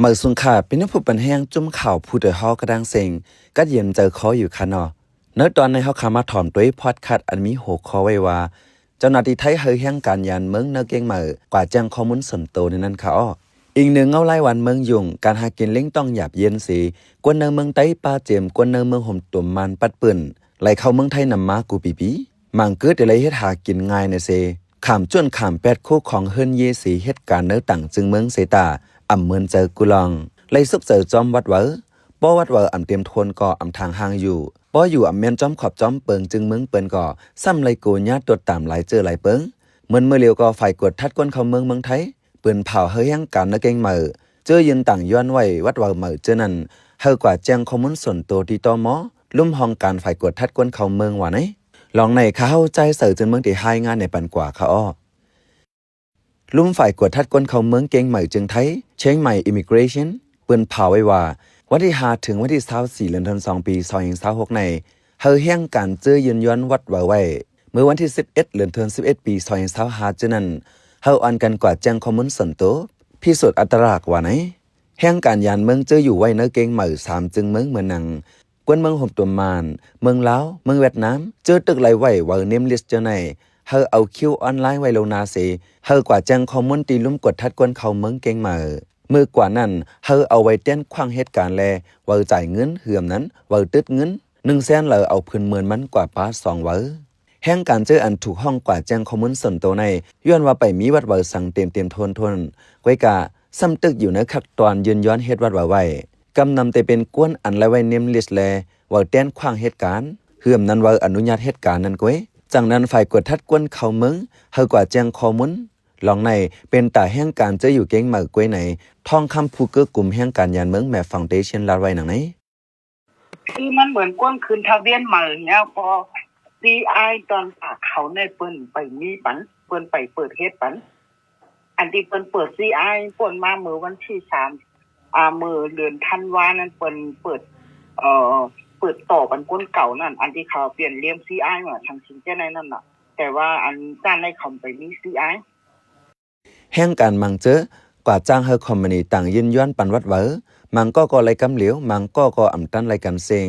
เมื่อสุนขาเป็นผู้ปันแห้งจุ่มข่าวผู้เดือดฮอกระดังเซ็งก็เย็นเจอคออยู่ค่ะเนาะเนื้อตอนในเขาขามาถอมด้วยพอดคัดอันมีหัวคอไว้ว่าเจ้าหน้าที่ไทยเฮยแห่งการยานเมืองเนื้อเก่งเหมือกว่าแจ้งข้อมูลส่วนตัวในนั้นค่ะอ้ออีกหนึ่งเงาไล่วันเมืองยุ่งการหากินเล้งต้องหยาบเย็นสีกวนเนื้อเมืองไต้ปลาเจมกวนเนื้อเมืองห่มตุ่มมันปัดปืนไหลเข้าเมืองไทยนำมากูปีมังเกิดอะไรเฮ็ดหากินง่ายนะเซขามจ้วนขามแปดคู่ของเฮิรนเยสีเหตุการณ์เนื้อต่างจึงเมืองเสตาอ่ำเมืองเจอกุลองไล่ซุกเจอจอมวัดเวอป้อวัดเวออ่ำเตรียมทวนก่ออ่ำทางห่างอยู่ป้ออยู่อ่ำเมียนจอมขอบจอมเปิงจึงเมืองเปินก่อซ้ำไล่โกญาตรวจตามหลายเจอหลายเปิงเหมือนเมื่อเลียวก็ฝ่ายกวดทัดก้นเข้าเมืองไทยปืนเผาเฮยยังการนักเก่งเหมือเจอยืนต่างย้อนไว้วัดเวอเหมือเจอนั้นเฮากว่าแจ้งข้อมูลส่วนตัวที่ตมลุ่มห้องการฝ่ายกวดทัดก้นเข้าเมืองว่าไหนลองในเข้าใจเสือจนเมืองที่ให้งานในปันกว่าเขาอ้อลุ่มฝ่ายกวดทัดก้นเข้าเมืองเก่งเหมือจึงไทยเชียงใหม่อิมิเกรชั่นปืนเผาไว้ว่าวันที่5ถึงวันที่24เดือนธันวาคมปี2026ในเฮาแห่งการเจอยืนย้อนวัดไว้เมื่อวันที่11เดือนธันวาคม11ปี2025จึงนั้นเฮาอันกันกว่าแจ้งข้อมูลส่วนตัวพิสูจน์อัตลักษณ์ว่าไหนแห่งการยานเมืองเจออยู่ไว้เนื้อเก่งเหมือ3จึงเมืองเหมือนนังกวนเมืองห่มตัวมานเมืองลาวเมืองเวียดนามเจอตึกไหลไว้ว่าเนมลิสต์เจ้าไหนเฮาเอาคิวออนไลน์ไว้ลงนาเสเฮากว่าแจ้งข้อมูลตีลุ่มกดทัดกวนเข้าเมืองเก่งเหมือเมื่อกว่านั้นเฮาเอาไว้เต้นขว้างเหตุการณ์แลว่าจ่ายเงินเหือมนั้นว่าตึดเงิน100,000เลยเอาพื้นเมือนมันกว่าป้า2เว้อแห่งการเจออันถูกห้องกว่าแจ้งข้อมูลส่วนตัวในย้อนว่าไปมีวัดเว้อสั่งเต็มทนไว้กะซ้ำตึกอยู่ในคักตอนยืนย้อนเฮ็ดวัดเว้อไว้กำนำแต่เป็นกวนอันและไว้เนมลิสต์แลว่าเต้นขว้างเหตุการณ์เหือมนั้นว่าอนุญาตเหตุการณ์นั้นก้วยจากนั้นฝ่ายกวดทัดกวนเข้าเมืองเฮากว่าแจ้งข้อมูลลองในเป็นตาแห่งการเจออยู่เก่งเหมือกวยไหนทองคำผู้เกื้อกลุ่มแห่งการยานเมืองแม่ฟาวเดชั่นลาไว้หนังไหนคือมันเหมือนก้นคืนทะเบียนใหม่เนี่ยพอ CI ตอนปากเขาในเปิ้นไปมีปันเปิ้นไปเปิดเฮ็ดปันอันที่เปิ้นเปิด CI เปิ้นมาเมื่อวันที่3มื้อเดือนธันวานั้นเปิ้นเปิดเปิดต่อกันก้นเก่านั่นอันที่เขาเปลี่ยนเลี่ยม CI มาทางชิงแจ้ในนั่นน่ะแต่ว่าอันจ้างในเขาไปมี CI แห่งการมังเจอกว่าจ้างเฮอคอมมานีต่างยินย้อนปันวัดเวอมังก็ไล่กำเหลียวมังก็อำตันไล่กันเซง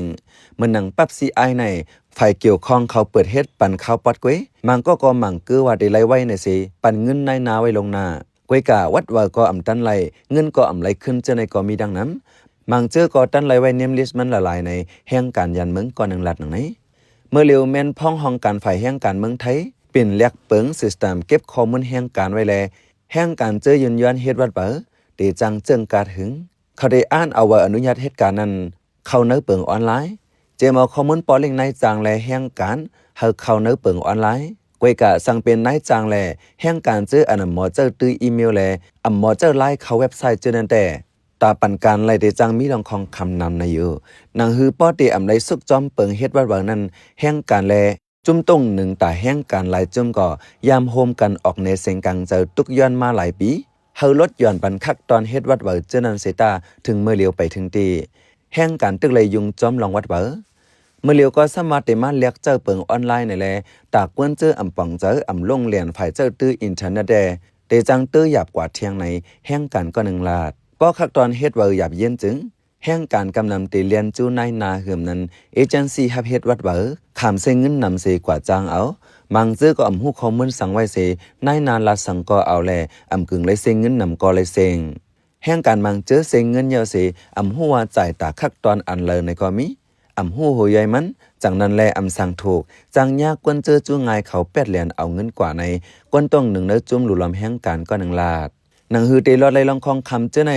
เมื่อนังปั๊บ CI ในฝ่ายเกี่ยวข้องเขาเปิดเฮ็ดปันข้าวปัดก้วยมังก็มังเกือว่าได้ไล่ไว้ในสิปันเงินในนาไว้ลงนาก้วยกะวัดเวอก็อำตันไล่เงินก็อำไล่ขึ้นเจอในก็มีดังนั้นมังเจอก็ตันไล่ไว้เนมลิสต์มันละลายในแห่งการยันเมืองก่อนหลัดหนังไหนเมื่อเร็วแม่นพ้องห้องการฝ่ายแห่งการเมืองไทยเป็นแลกเปิงซิสเต็มเก็บข้อมูลแห่งการไว้แลแห่งการเจอยืนย้อนเฮ็ดวัดเบอเดจังเจิงกาดหึงเขาได้อ่านเอาว่าอนุญาตเหตุการณ์นั้นเข้าเนื้อเปิงออนไลน์เจมเอาข้อมูลปอเล็งในจางแลแห่งการเฮาเข้าเนื้อเปิงออนไลน์กวยกะสั่งเป็นนายจางแลแห่งการเจออันหมอเจอตื้ออีเมลแลอำหมอเจอไลน์เข้าเว็บไซต์เจอนั่นแต่ตาปันการไล่เดจังมีลองของคำนำในอยู่นางฮือป้อเตอำไลสุกจอมเปิงเฮ็ดวัดเบอนั้นแห่งการแลจุ่มต้งหนึ่งตาแห้งการหลายจุ่มก่อยามโฮมกันออกในเสียงกังเจอตุกย้อนมาหลายปีเฮาลดย่อนปันคักตอนเฮ็ดวัดเบอเจนันเซตาถึงเมื่อเลียวไปถึงตีแห้งการตึกเลยยุงจอมลองวัดเบอเมื่อเลียวก็สามารถได้มาเรียกเจอเปิงออนไลน์ในแลตากวนเจออำป่องเจออำลงเรียนฝ่ายเจอตื้ออินเทอร์เน็ตเดจังตื้อหยาบกว่าเที่ยงในแห้งการก็1 ลาดป้อคักตอนเฮ็ดเบอหยาบเย็นจึงแห่งการกำนำตีเลียนจูนายนาเหือมนั้นเอเจนซี่ฮับเฮ็ดวัดเบอขามเซงเงินนำเสกว่าจางเอามังซื้อก็อำฮู้ข้อมูลสั่งไว้เสนายนาลาสั่งก็เอาแลอำกึ่งเลยเซงเงินนำก็เลยเซงแห่งการมังเจอเซงเงินเยาเสอำฮู้ว่าจ่ายตาคักตอนอันเลยในก็มีอำฮู้โหยใหญ่มันจังนั้นแลอำสั่งถูกจังยากกวนเจอจูง่ายเขา8 เหรียญเอาเงินกว่าในกวนต้อง1เนื้อจุ่มหลุลำแห่งการก็1 ลาดหนังฮือเตลอดไล่ลองคองคำเจ้าใน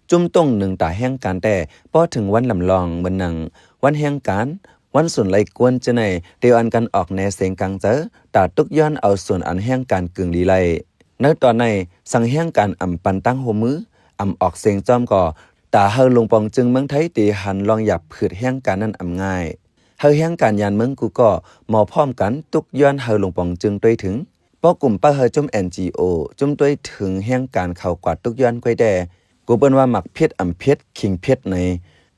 จุ่มต้ง1ตาแห่งการแต่พอถึงวันลำลองบนหนังวันแห่งการวันส่วนไล่กวนเจ้าในเดียวอันกันออกแนเสียงกังเจอตาตุกย้อนเอาส่วนอันแห่งการกึ่งลีไลในตอนในสั่งแห่งการอำปันตั้งโฮมืออำออกเสียงจอมก่อตาเฮาลงปองจึงเมืองไทยตีหันลองหยับผืดแห่งการนั้นอำง่ายเฮาแห่งการยานเมืองกูก็หมอพร้อมกันตุกย้อนเฮาลงปองจึงด้วยถึงป้อกลุ่มป้าเฮจุ่ม NGO จุ่มด้วยถึงแห่งการเข้ากว่าตุกย้อนก้อยแดกูเปิ้นว่าหมักเพชรอำเพชรคิงเพชรใน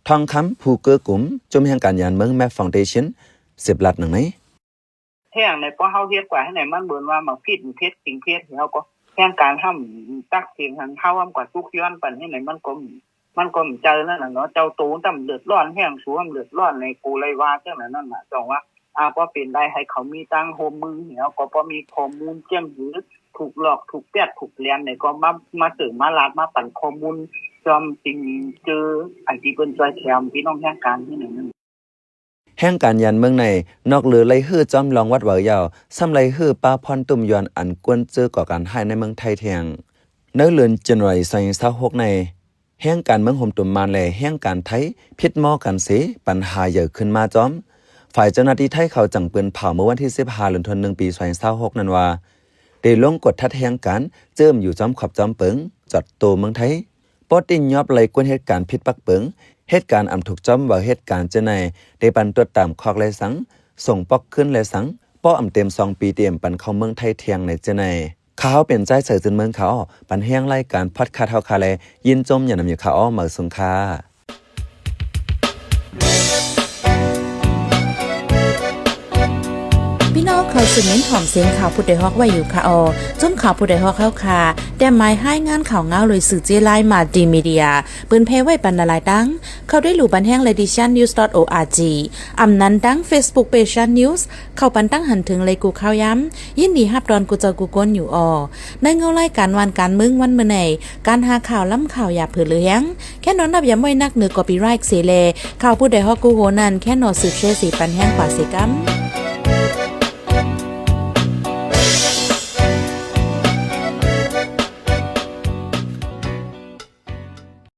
ทองคำผู้เกื้อกลุ่มจุ่มแห่งการยานเมืองแม่ฟาวเดชั่น10 ลัดหนังไหนแห่งในป้อเฮาเฮ็ดกว่าให้ไหนมันเบิ่นว่าหมักผิดเพชรจริงเพชรเฮาก็แห่งการทำตักเสียงหันเฮาอำกว่าทุกย้อนปันให้ไหนมันก็ มันก็เจอนั่นน่ะเนาะเจ้าตูนตำเดือดร้อนแห้งสูงเดือดร้อนในกูเลยว่าจังนั้นนั่นน่ะจังว่าพอเป็นได้ให้เขามีตั้งโฮมมือเหี่ยวก็พอมีข้อมูลแจ้งหรือถูกหลอกถูกแปดถูกเลียนเนี่ยก็มาสื่อมาลาดมาปั่นข้อมูลจอมจริงเจออันที่เปิ้นจอยแถมพี่น้องแห่งการที่นั่นแห่งการยันเมืองในนอกเหลือไลฮื้อจอมลองวัดเว้ายาวซ้ำไลฮื้อป้าพรตุ่มยอนอันกวนเจอก่อการให้ในเมืองไทยเทียงเนื้อเลือนจันไร2026ในแห่งการเมืองห่มตุ่มมานแลแห่งการไทยพิษหม้อกันเสปัญหาใหญ่ขึ้นมาจอมฝ่ายเจ้าหน้าที่ไทยเขาจังปืนเผาเมื่อวันที่15เดือนธันวาคมปี2026นั้นว่าได้ลงกดทัดแห่งการเจิมอยู่จอมขอบจอมเปิงจอดโตเมืองไทยปอตินยอบไหลกวนเหตุการณ์ผิดปักเปิงเหตุการณ์อำถูกจอมว่าเหตุการณ์เจไหนได้ปันตรวจตามคอกและสังส่งปอกขึ้นและสังป้ออำเต็ม2ปีเต็มปันเข้าเมืองไทยเทียงในเจไหนข้าวเป็นใจเสือจนเมืองเขาปันแห้งไล่การพอดคาเท่าคาแลยินจมอย่านำอยู่ข้าวเหมือสงคาพี่น้องเคยสืบเน้นหอมเสียงข่าวผู้ใดฮอกไว้อยู่ค่ะจนข่าวผู้ใดฮอกเข้าค่ะแต่หมายให้งานข่าวเงาเลยสื่อเจไลมาดีมีเดียปืนเพไว้ปันละลายดังเข้าด้วยหลู่บันแห้ง lediciannews.org อำนั้นดัง Facebook page news เข้าปันตั้งหันถึงเลยกูข่าวย้ำยินดีฮับดอนกูเจอกูก้นอยู่ในเงาไล่การวันการมึงวันเมื่อไหนการหาข่าวล้ำข่าวอย่าเผื่อเลี้ยงแค่นอนนับย้ำไว้นักเหนือกอปีไรค์เสเลข่าวผู้ใดฮอกกูโหนันแค่นอสืบเชื่อสีปันแห้งกว่าสิกัม